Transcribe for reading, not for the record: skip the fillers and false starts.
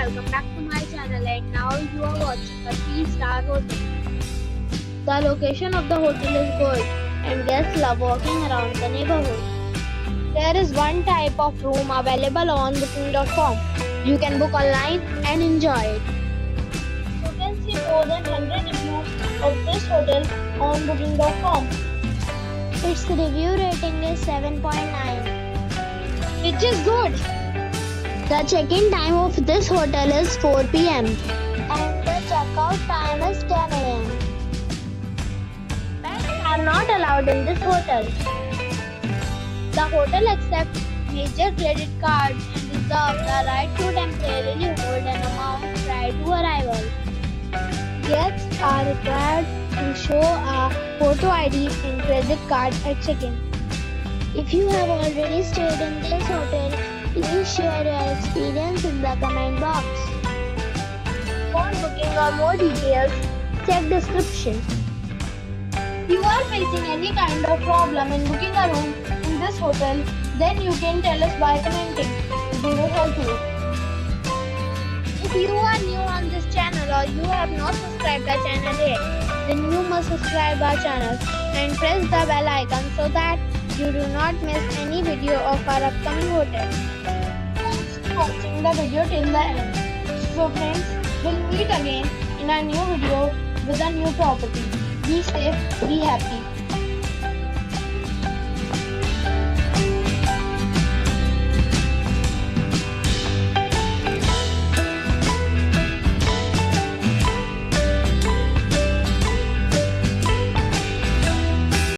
welcome back to my channel, and now you are watching a 3-star hotel. The location of the hotel is good and guests love walking around the neighborhood. There is one type of room available on booking.com. You can book online and enjoy it. You can see more than 100 reviews of this hotel on booking.com. Its review rating is 7.9, which is good. The check-in time of this hotel is 4 p.m. and the check-out time is 10 a.m. Pets are not allowed in this hotel. The hotel accepts major credit cards and reserves the right to temporarily hold an amount prior to arrival. Guests are required to show a photo ID and credit card at check-in. If you have already stayed in this hotel, please share your experience in the comment box. For booking or more details, check description. If you are facing any kind of problem in booking a room in this hotel, then you can tell us by commenting. We will help you. If you are new on this channel or you have not subscribed our channel yet, then you must subscribe our channel and press the bell icon so that you do not miss any video of our upcoming hotel. Thanks for watching the video till the end. So friends, we'll meet again in a new video with a new property. Be safe, be happy.